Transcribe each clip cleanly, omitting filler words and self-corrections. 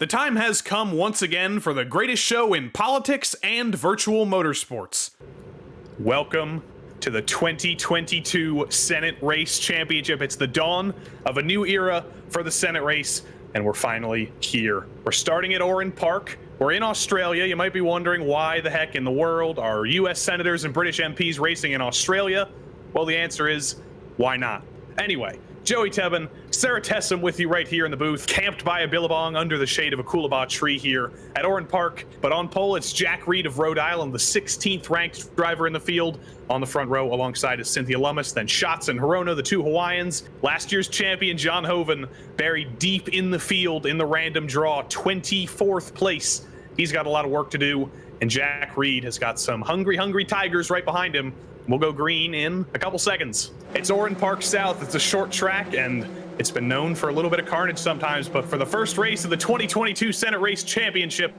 The time has come once again for the greatest show in politics and virtual motorsports. Welcome to the 2022 Senate Race Championship. It's the dawn of a new era for the Senate race, and we're finally here. We're starting at Oran Park. We're in Australia. You might be wondering why the heck in the world are US senators and British MPs racing in Australia? Well, the answer is, why not? Anyway, Joey Tebben, Sara Tessem with you right here in the booth, camped by a billabong under the shade of a coolabah tree here at Oran Park. But on pole, it's Jack Reed of Rhode Island, the 16th ranked driver in the field. On the front row alongside is Cynthia Lummis, then Schatz and Hirono, the two Hawaiians. Last year's champion, John Hoven, buried deep in the field in the random draw, 24th place. He's got a lot of work to do, and Jack Reed has got some hungry tigers right behind him. We'll go green in a couple seconds. It's Oran Park South. It's a short track, and it's been known for a little bit of carnage sometimes, but for the first race of the 2022 Senate Race Championship,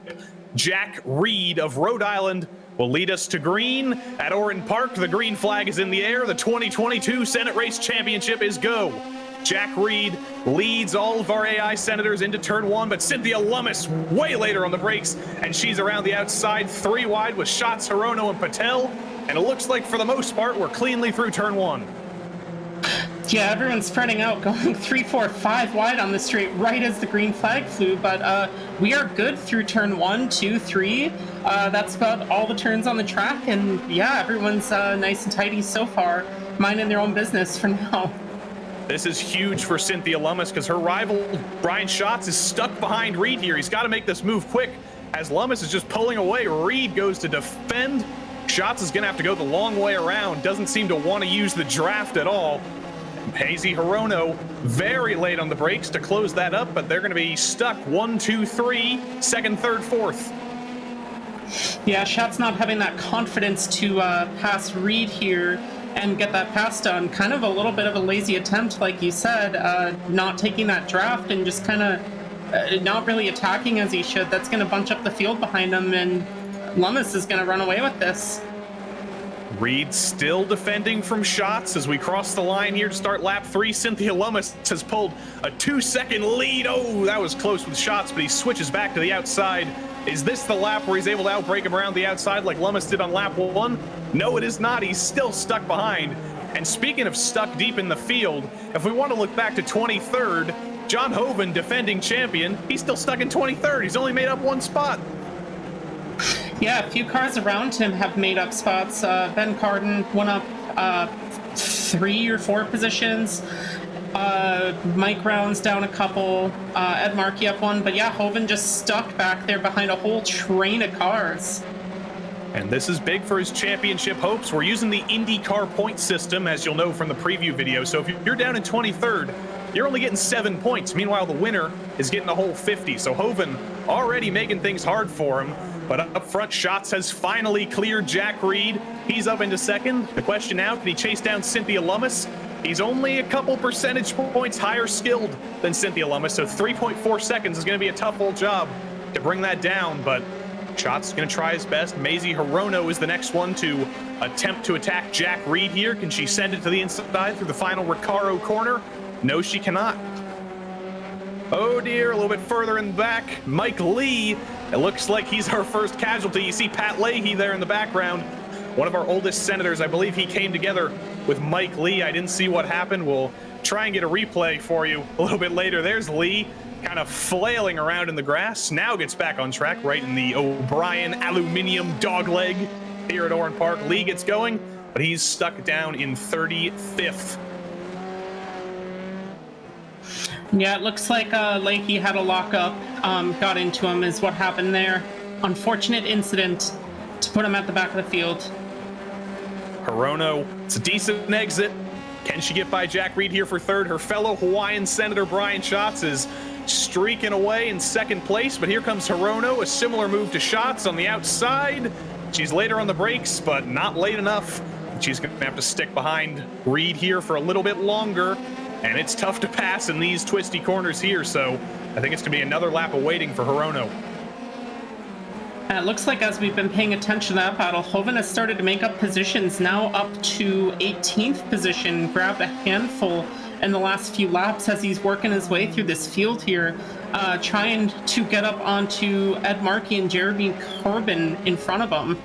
Jack Reed of Rhode Island will lead us to green at Oran Park. The green flag is in the air. The 2022 Senate Race Championship is go. Jack Reed leads all of our AI senators into turn one, but Cynthia Lummis way later on the brakes, and she's around the outside, three wide with Schatz, Hirono, and Patel. And it looks like, for the most part, we're cleanly through turn one. Yeah, everyone's spreading out, going 3, 4, 5 wide on the straight right as the green flag flew, but we are good through turn 1, 2, 3. That's about all the turns on the track, and yeah, everyone's nice and tidy so far, minding their own business for now. This is huge for Cynthia Lummis because her rival, Brian Schatz, is stuck behind Reed here. He's got to make this move quick. As Lummis is just pulling away, Reed goes to defend. Schatz is going to have to go the long way around. Doesn't seem to want to use the draft at all. Hazy Hirono very late on the brakes to close that up, but they're going to be stuck 1, 2, 3, second, third, fourth. Yeah, Schatz not having that confidence to pass Reed here and get that pass done. Kind of a little bit of a lazy attempt, like you said, not taking that draft and just kind of not really attacking as he should. That's going to bunch up the field behind him, and Lummis is going to run away with this. Reed still defending from Schatz as we cross the line here to start lap 3. Cynthia Lummis has pulled a 2-second lead. Oh, that was close with Schatz, but he switches back to the outside. Is this the lap where he's able to outbrake him around the outside like Lummis did on lap 1? No, it is not. He's still stuck behind. And speaking of stuck deep in the field, if we want to look back to 23rd, John Hoven, defending champion, he's still stuck in 23rd. He's only made up one spot. Yeah, a few cars around him have made up spots. Ben Carden went up 3 or 4 positions. Mike Rounds down a couple. Ed Markey up 1. But yeah, Hoven just stuck back there behind a whole train of cars. And this is big for his championship hopes. We're using the IndyCar point system, as you'll know from the preview video. So if you're down in 23rd, you're only getting 7 points. Meanwhile, the winner is getting a whole 50. So Hoven already making things hard for him. But up front, Schatz has finally cleared Jack Reed. He's up into second. The question now, can he chase down Cynthia Lummis? He's only a couple percentage points higher skilled than Cynthia Lummis, so 3.4 seconds is going to be a tough old job to bring that down, but Schatz is going to try his best. Maisie Hirono is the next one to attempt to attack Jack Reed here. Can she send it to the inside through the final Recaro corner? No, she cannot. Oh dear, a little bit further in the back, Mike Lee. It looks like he's our first casualty. You see Pat Leahy there in the background. One of our oldest senators. I believe he came together with Mike Lee. I didn't see what happened. We'll try and get a replay for you a little bit later. There's Lee kind of flailing around in the grass. Now gets back on track right in the O'Brien aluminium dogleg here at Oran Park. Lee gets going, but he's stuck down in 35th. Yeah, it looks like Leahy had a lockup, got into him is what happened there. Unfortunate incident to put him at the back of the field. Hirono, it's a decent exit. Can she get by Jack Reed here for third? Her fellow Hawaiian Senator Brian Schatz is streaking away in second place, but here comes Hirono, a similar move to Schatz on the outside. She's later on the brakes, but not late enough. She's going to have to stick behind Reed here for a little bit longer. And it's tough to pass in these twisty corners here, so I think it's going to be another lap of waiting for Hirono. And it looks like as we've been paying attention to that battle, Hoven has started to make up positions, now up to 18th position, grabbed a handful in the last few laps as he's working his way through this field here. trying to get up onto Ed Markey and Jeremy Corbin in front of him.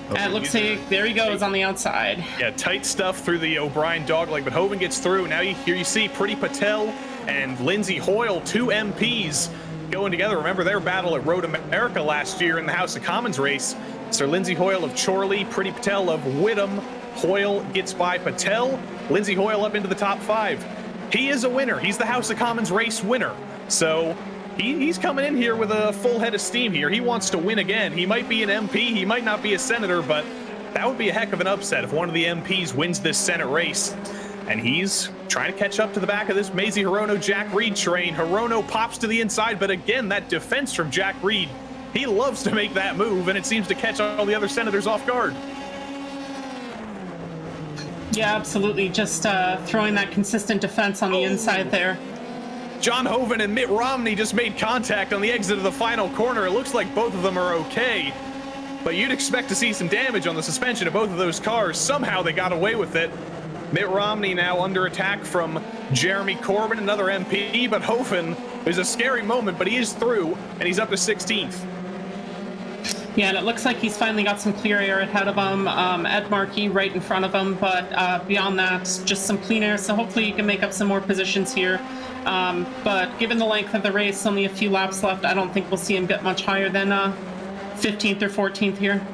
And it looks like there he goes on the outside. Yeah, tight stuff through the O'Brien dogleg, but Hoven gets through. Now here you see Pretty Patel and Lindsay Hoyle, 2 MPs going together. Remember their battle at Road America last year in the House of Commons race. So Lindsay Hoyle of Chorley, Pretty Patel of Whittam. Hoyle gets by Patel. Lindsay Hoyle up into the top 5. He is a winner. He's the House of Commons race winner. So he's coming in here with a full head of steam here. He wants to win again. He might be an MP, he might not be a senator, but that would be a heck of an upset if one of the MPs wins this Senate race. And he's trying to catch up to the back of this Mazie Hirono Jack Reed train. Hirono pops to the inside, but again, that defense from Jack Reed, he loves to make that move, and it seems to catch all the other senators off guard. Yeah, absolutely. Just throwing that consistent defense on the inside there. John Hoven and Mitt Romney just made contact on the exit of the final corner. It looks like both of them are okay, but you'd expect to see some damage on the suspension of both of those cars. Somehow they got away with it. Mitt Romney now under attack from Jeremy Corbin, another MP, but Hoven is a scary moment, but he is through, and he's up to 16th. Yeah, and it looks like he's finally got some clear air ahead of him. Ed Markey right in front of him, but beyond that, just some clean air, so hopefully he can make up some more positions here. But given the length of the race, only a few laps left, I don't think we'll see him get much higher than 15th or 14th here.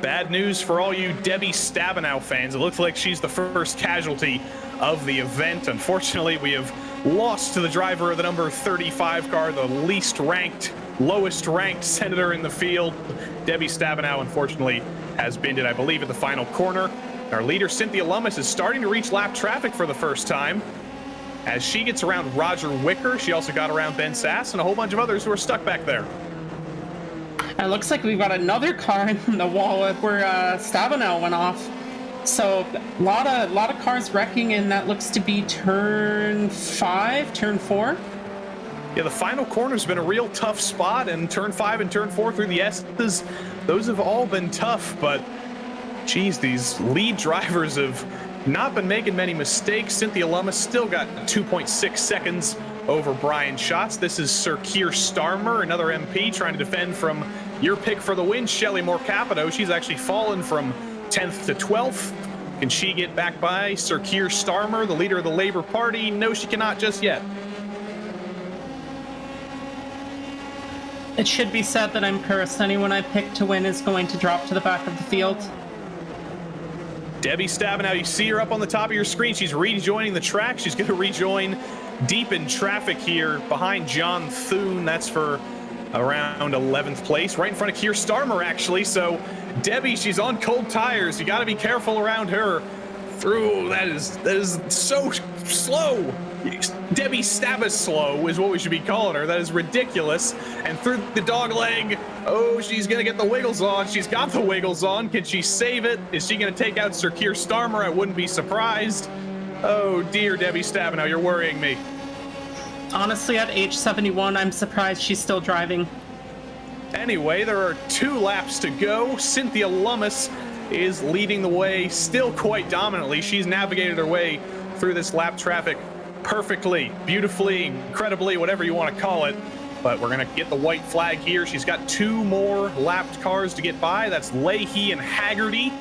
Bad news for all you Debbie Stabenow fans. It looks like she's the first casualty of the event. Unfortunately, we have lost to the driver of the number 35 car, the lowest ranked senator in the field. Debbie Stabenow, unfortunately, has binned it, I believe, at the final corner. Our leader, Cynthia Lummis, is starting to reach lap traffic for the first time. As she gets around Roger Wicker, she also got around Ben Sass and a whole bunch of others who are stuck back there. It looks like we've got another car in the wall where Stabenow went off. So a lot of cars wrecking, and that looks to be turn 5, turn 4. Yeah, the final corner's been a real tough spot, and turn 5 and turn 4 through the S's, those have all been tough, but geez, these lead drivers have not been making many mistakes. Cynthia Lummis still got 2.6 seconds over Brian Schatz. This is Sir Keir Starmer, another MP, trying to defend from your pick for the win, Shelley Moore Capito. She's actually fallen from 10th to 12th. Can she get back by Sir Keir Starmer, the leader of the Labour Party? No, she cannot just yet. It should be said that I'm cursed. Anyone I pick to win is going to drop to the back of the field. Debbie Stabenow, you see her up on the top of your screen. She's rejoining the track. She's going to rejoin deep in traffic here behind John Thune. That's for around 11th place, right in front of Keir Starmer, actually. So Debbie, she's on cold tires. You got to be careful around her. Through, that is so slow. Debbie Stabis-slow is what we should be calling her. That is ridiculous. And through the dog leg, oh, she's going to get the wiggles on. She's got the wiggles on. Can she save it? Is she going to take out Sir Keir Starmer? I wouldn't be surprised. Oh, dear Debbie Stabenow, you're worrying me. Honestly, at age 71, I'm surprised she's still driving. Anyway, there are 2 laps to go. Cynthia Lummis is leading the way still quite dominantly. She's navigated her way through this lap traffic perfectly, beautifully, incredibly, whatever you want to call it. But we're going to get the white flag here. She's got 2 more lapped cars to get by. That's Leahy and Haggerty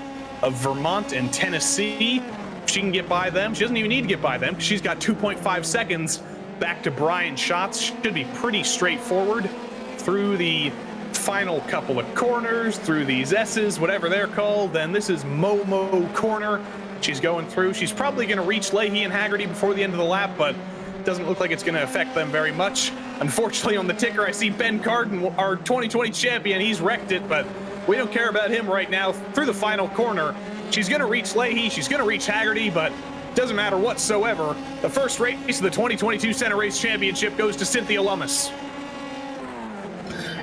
of Vermont and Tennessee. She can get by them. She doesn't even need to get by them. She's got 2.5 seconds back to Brian Schatz. Should be pretty straightforward through the final couple of corners, through these S's, whatever they're called. Then this is Momo Corner. She's going through. She's probably going to reach Leahy and Haggerty before the end of the lap, but doesn't look like it's going to affect them very much. Unfortunately, on the ticker, I see Ben Carden, our 2020 champion. He's wrecked it, but we don't care about him right now. Through the final corner, she's going to reach Leahy. She's going to reach Haggerty, but doesn't matter whatsoever. The first race of the 2022 Senate Race Championship goes to Cynthia Lummis.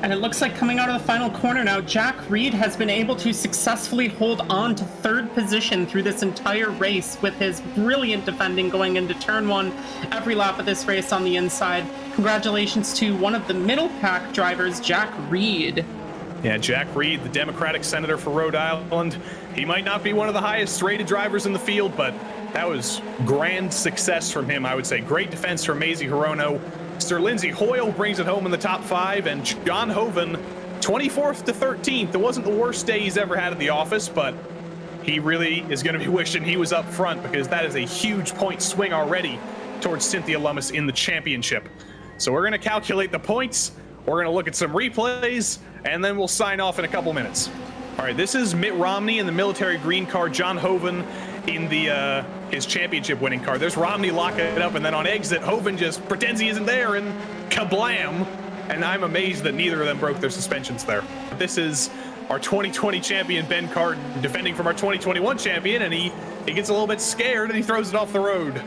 And it looks like coming out of the final corner now, Jack Reed has been able to successfully hold on to 3rd position through this entire race with his brilliant defending going into turn 1 every lap of this race on the inside. Congratulations to one of the middle pack drivers, Jack Reed. Yeah, Jack Reed, the Democratic senator for Rhode Island. He might not be one of the highest rated drivers in the field, but that was grand success from him, I would say. Great defense from Mazie Hirono. Sir Lindsay Hoyle brings it home in the top 5, and John Hoven, 24th to 13th. It wasn't the worst day he's ever had at the office, but he really is going to be wishing he was up front, because that is a huge point swing already towards Cynthia Lummis in the championship. So we're going to calculate the points, we're going to look at some replays, and then we'll sign off in a couple minutes. All right, this is Mitt Romney in the military green car, John Hoven in the his championship winning car. There's Romney locking it up, and then on exit, Hoven just pretends he isn't there, and kablam! And I'm amazed that neither of them broke their suspensions there. This is our 2020 champion, Ben Carton, defending from our 2021 champion, and he gets a little bit scared, and he throws it off the road.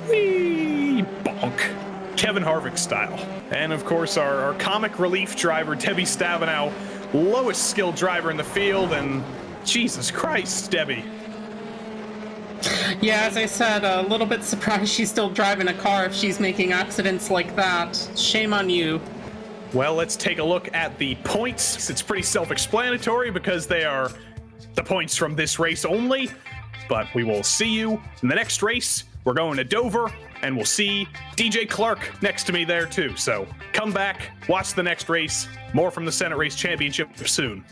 Whee! Bonk. Kevin Harvick style. And of course, our comic relief driver, Debbie Stabenow, lowest skilled driver in the field, and Jesus Christ, Debbie. Yeah, as I said, a little bit surprised she's still driving a car if she's making accidents like that. Shame on you. Well, let's take a look at the points. It's pretty self-explanatory because they are the points from this race only, but we will see you in the next race. We're going to Dover, and we'll see DJ Clark next to me there too. So come back, watch the next race. More from the Senate Race Championship soon.